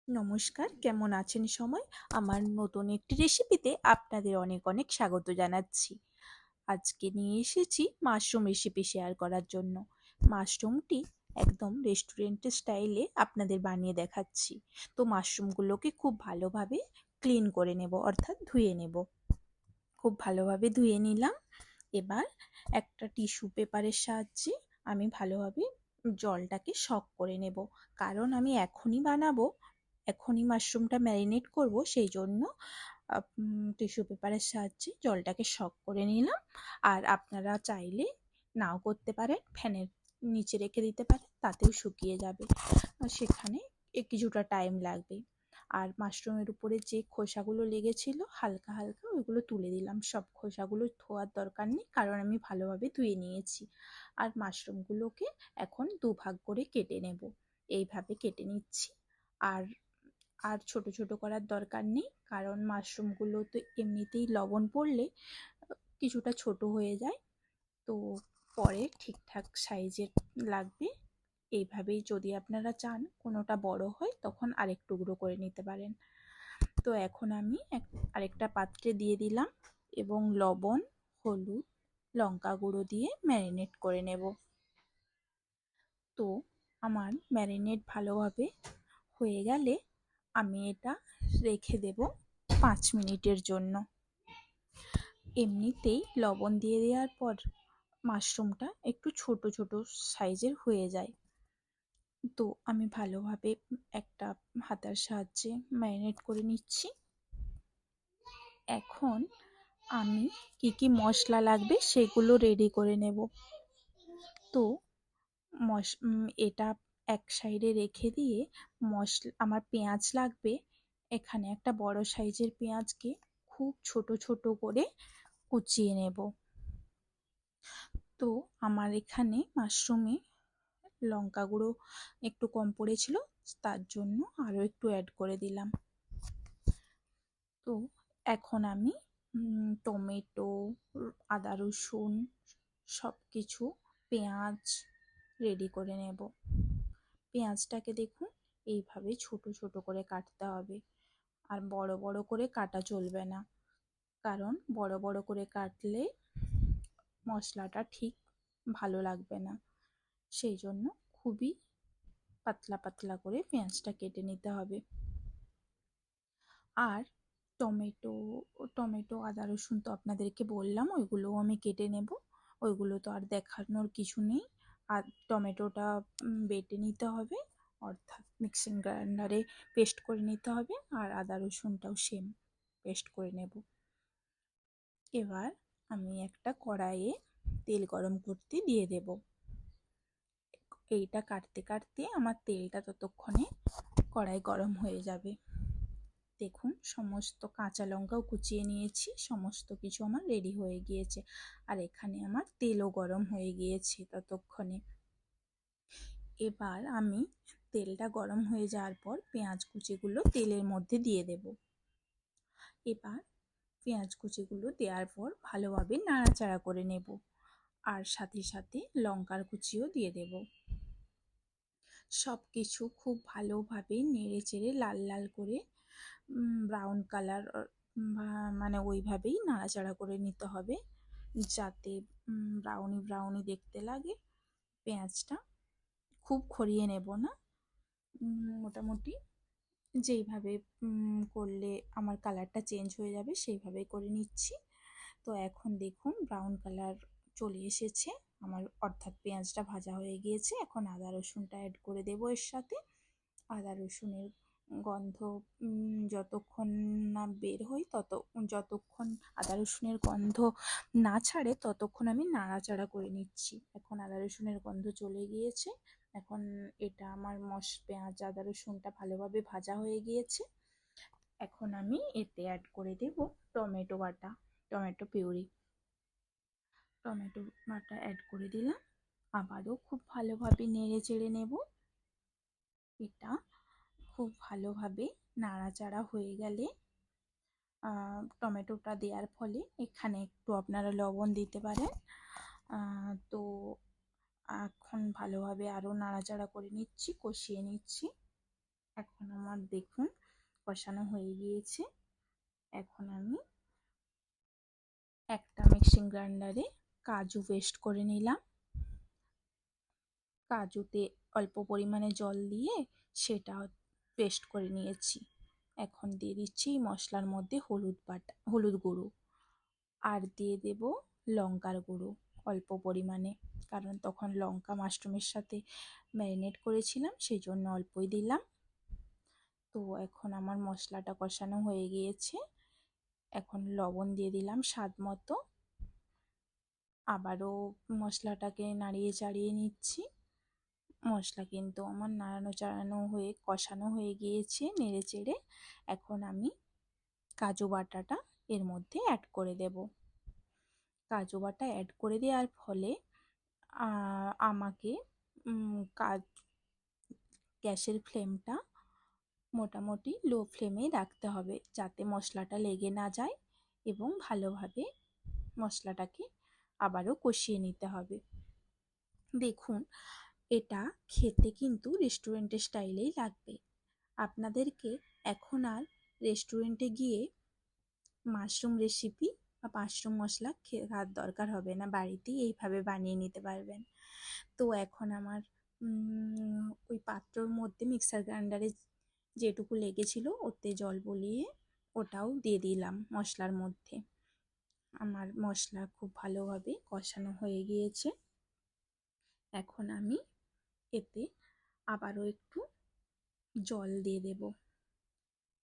নমস্কার, কেমন আছেন সবাই? আমার নতুন একটি রেসিপিতে আপনাদের অনেক অনেক স্বাগত জানাচ্ছি। আজকে নিয়ে এসেছি মাশরুম রেসিপি শেয়ার করার জন্য। মাশরুমটি একদম রেস্টুরেন্টের স্টাইলে আপনাদের বানিয়ে দেখাচ্ছি। তো মাশরুমগুলোকে খুব ভালোভাবে ক্লিন করে নেব, অর্থাৎ ধুয়ে নেব। খুব ভালোভাবে ধুয়ে নিলাম। এবার একটা টিস্যু পেপারের সাহায্যে আমি ভালোভাবে জলটাকে শক করে নেব, কারণ আমি এখনই বানাবো, এখনই মাশরুমটা ম্যারিনেট করব, সেই জন্য টিস্যু পেপারের সাহায্যে জলটাকে শক করে নিলাম। আর আপনারা চাইলে নাও করতে পারেন, ফ্যানের নিচে রেখে দিতে পারেন, তাতেও শুকিয়ে যাবে। সেখানে কিছুটা টাইম লাগবে। আর মাশরুমের উপরে যে খোসাগুলো লেগেছিল হালকা হালকা ওইগুলো তুলে দিলাম। সব খোসাগুলো ধোয়ার দরকার নেই, কারণ আমি ভালোভাবে ধুয়ে নিয়েছি। আর মাশরুমগুলোকে এখন দুভাগ করে কেটে নেব। এইভাবে কেটে নিচ্ছি। আর আর ছোট ছোট করার দরকার নেই, কারণ মাশরুমগুলো তো এমনিতেই লবণ পড়লে কিছুটা ছোট হয়ে যায়, তো পরে ঠিকঠাক সাইজের লাগবে। এইভাবেই যদি আপনারা চান কোনোটা বড় হয় তখন আরেক টুকরো করে নিতে পারেন। তো এখন আমি আরেকটা পাত্রে দিয়ে দিলাম এবং লবণ, হলুদ, লঙ্কা গুঁড়ো দিয়ে ম্যারিনেট করে নেব। তো আমার ম্যারিনেট ভালোভাবে হয়ে গেলে আমি এটা রেখে দেব 5 মিনিটের জন্য। এমনিতেই লবণ দিয়ে দেওয়ার পর মাশরুমটা একটু ছোট ছোট সাইজের হয়ে যায়। তো আমি ভালোভাবে একটা হাতার সাহায্যে ম্যারিনেট করে নিচ্ছি। এখন আমি কি কি মশলা লাগবে সেগুলো রেডি করে নেব। তো এটা এক সাইডে রেখে দিয়ে আমার পেঁয়াজ লাগবে। এখানে একটা বড় সাইজের পেঁয়াজকে খুব ছোট ছোট করে কুচিয়ে নেব। তো আমার এখানে মাশরুমে লঙ্কা গুঁড়ো একটু কম পড়েছিল, তার জন্য আরও একটু অ্যাড করে দিলাম। তো এখন আমি টমেটো, আদা রসুন সব কিছু, পেঁয়াজ রেডি করে নেব। পেঁয়াজটাকে দেখুন এইভাবে ছোট ছোট করে কাটতে হবে, আর বড় বড় করে কাটা চলবে না, কারণ বড় বড় করে কাটলে মশলাটা ঠিক ভালো লাগবে না। সেই জন্য খুবই পাতলা পাতলা করে পেঁয়াজটা কেটে নিতে হবে। আর টমেটো টমেটো আদা রসুন তো আপনাদেরকে বললাম, ওইগুলোও আমি কেটে নেব। ওইগুলো তো আর দেখানোর কিছু নেই। আর টমেটোটা বেটে নিতে হবে, অর্থাৎ মিক্সিং গ্রাইন্ডারে পেস্ট করে নিতে হবে। আর আদা রসুনটাও সেম পেস্ট করে নেব। এবার আমি একটা কড়াইয়ে তেল গরম করতে দিয়ে দেব। এইটা কাটতে কাটতে আমার তেলটা ততক্ষণে কড়াই গরম হয়ে যাবে। দেখুন সমস্ত কাঁচা লঙ্কাও কুচিয়ে নিয়েছি, সমস্ত কিছু আমার রেডি হয়ে গিয়েছে। আর এখানে আমার তেলও গরম হয়ে গিয়েছে ততক্ষণে। এবার আমি তেলটা গরম হয়ে যাওয়ার পর পেঁয়াজ কুচিগুলো তেলের মধ্যে দিয়ে দেব। এবার পেঁয়াজ কুচিগুলো দেওয়ার পর ভালোভাবে নাড়াচাড়া করে নেব, আর সাথে সাথে লঙ্কার কুচিও দিয়ে দেব। সব কিছু খুব ভালোভাবে নেড়ে চেড়ে লাল লাল করে ব্রাউন কালার, মানে ওইভাবেই নাড়াচাড়া করে নিতে হবে, যাতে ব্রাউনি ব্রাউনি দেখতে লাগে। পেঁয়াজটা খুব খড়িয়ে নেব না, মোটামুটি যেইভাবে করলে আমার কালারটা চেঞ্জ হয়ে যাবে সেইভাবেই করে নিচ্ছি। তো এখন দেখুন ব্রাউন কালার চলে এসেছে আমার, অর্থাৎ পেঁয়াজটা ভাজা হয়ে গিয়েছে। এখন আদা রসুনটা অ্যাড করে দেবো এর সাথে। আদা রসুনের গন্ধ যতক্ষণ না বের হয় যতক্ষণ আদা রসুনের গন্ধ না ছাড়ে ততক্ষণ আমি নাড়াচাড়া করে নিচ্ছি। এখন আদা রসুনের গন্ধ চলে গিয়েছে। এখন এটা আমার পেঁয়াজ আদা রসুনটা ভালোভাবে ভাজা হয়ে গিয়েছে। এখন আমি এতে অ্যাড করে দেব টমেটো বাটা, টমেটো পিউরি। টমেটো বাটা অ্যাড করে দিলাম। আবারও খুব ভালোভাবে নেড়ে চেড়ে নেব। এটা খুব ভালোভাবে নাড়াচাড়া হয়ে গেলে টমেটোটা দেওয়ার ফলে এখানে একটু আপনারা লবণ দিতে পারেন। তো এখন ভালোভাবে আরও নাড়াচাড়া করে নিচ্ছি, কষিয়ে নিচ্ছি। এখন আমার দেখুন কষানো হয়ে গিয়েছে। এখন আমি একটা মিক্সিং গ্রাইন্ডারে কাজু পেস্ট করে নিলাম। কাজুতে অল্প পরিমাণে জল দিয়ে সেটা পেস্ট করে নিয়েছি। এখন দিয়ে দিচ্ছি মশলার মধ্যে হলুদ গুঁড়ো, আর দিয়ে দেব লঙ্কার গুঁড়ো অল্প পরিমাণে, কারণ তখন লঙ্কা মাশরুমের সাথে ম্যারিনেট করেছিলাম, সেই জন্য অল্পই দিলাম। তো এখন আমার মশলাটা কষানো হয়ে গিয়েছে। এখন লবণ দিয়ে দিলাম স্বাদ মতো। আবারও মশলাটাকে নাড়িয়ে চাড়িয়ে নিচ্ছি। মশলা কিন্তু আমার নাড়ানো চাড়ানো হয়ে কষানো হয়ে গিয়েছে নেড়ে চেড়ে। এখন আমি কাজু বাটাটা এর মধ্যে অ্যাড করে দেব। কাজু বাটা অ্যাড করে দেওয়ার ফলে আমাকে গ্যাসের ফ্লেমটা মোটামুটি লো ফ্লেমেই রাখতে হবে, যাতে মশলাটা লেগে না যায়, এবং ভালোভাবে মশলাটাকে আবারও কষিয়ে নিতে হবে। দেখুন, এটা খেতে কিন্তু রেস্টুরেন্টের স্টাইলেই লাগবে। আপনাদেরকে এখন আর রেস্টুরেন্টে গিয়ে মাশরুম রেসিপি বা মাশরুম মশলা খাওয়ার দরকার হবে না, বাড়িতেই এইভাবে বানিয়ে নিতে পারবেন। তো এখন আমার ওই পাত্রর মধ্যে মিক্সার গ্রাইন্ডারে যেটুকু লেগেছিল ওতে জল বলিয়ে ওটাও দিয়ে দিলাম মশলার মধ্যে। আমার মশলা খুব ভালোভাবে কষানো হয়ে গিয়েছে। এখন আমি এতে আবারও একটু জল দিয়ে দেব,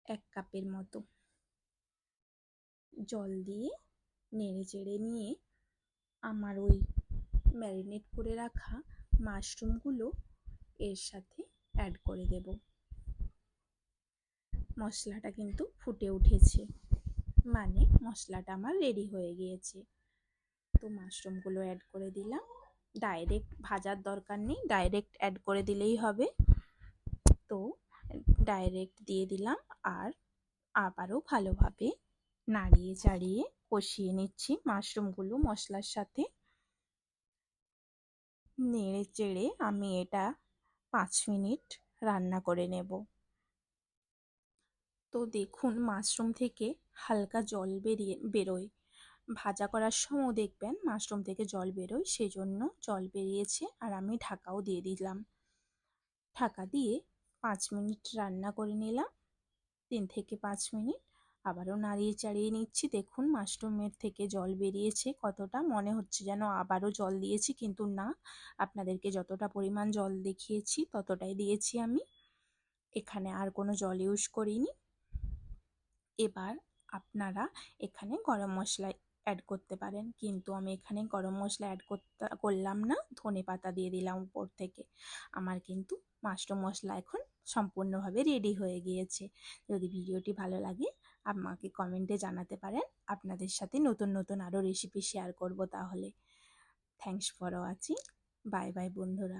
1 কাপের মতো জল দিয়ে নেড়ে চেড়ে নিয়ে আমার ওই ম্যারিনেট করে রাখা মাশরুমগুলো এর সাথে অ্যাড করে দেব। মশলাটা কিন্তু ফুটে উঠেছে, মানে মশলাটা আমার রেডি হয়ে গিয়েছে। তো মাশরুমগুলো অ্যাড করে দিলাম। ডাইরেক্ট ভাজার দরকার নেই, ডাইরেক্ট অ্যাড করে দিলেই হবে। তো ডাইরেক্ট দিয়ে দিলাম, আর আবারও ভালোভাবে নাড়িয়ে চাড়িয়ে কষিয়ে নিচ্ছি মাশরুমগুলো মশলার সাথে। নেড়ে চেড়ে আমি এটা 5 মিনিট রান্না করে নেব। তো দেখুন, মাশরুম থেকে হালকা জল বেরোয়। ভাজা করার সময় দেখবেন মাশরুম থেকে জল বেরোয়, সেই জন্য জল বেরিয়েছে। আর আমি ঢাকাও দিয়ে দিলাম। ঢাকা দিয়ে 5 মিনিট রান্না করে নিলাম, 3 থেকে 5 মিনিট। আবারও নাড়িয়ে চাড়িয়ে নিচ্ছি। দেখুন মাশরুমের থেকে জল বেরিয়েছে কতটা, মনে হচ্ছে যেন আবারও জল দিয়েছি, কিন্তু না, আপনাদেরকে যতটা পরিমাণ জল দেখিয়েছি ততটাই দিয়েছি আমি। এখানে আর কোনো জল ইউজ করিনি। এবার আপনারা এখানে গরম মশলা অ্যাড করতে পারেন, কিন্তু আমি এখানে গরম মশলা অ্যাড করলাম না, ধনেপাতা দিয়ে দিলাম উপর থেকে। আমার কিন্তু মাশরুম মশলা এখন সম্পূর্ণভাবে রেডি হয়ে গিয়েছে। যদি ভিডিওটি ভালো লাগে আমাকে কমেন্টে জানাতে পারেন। আপনাদের সাথে নতুন নতুন আরও রেসিপি শেয়ার করব তাহলে। Thanks for watching. Bye bye বন্ধুরা।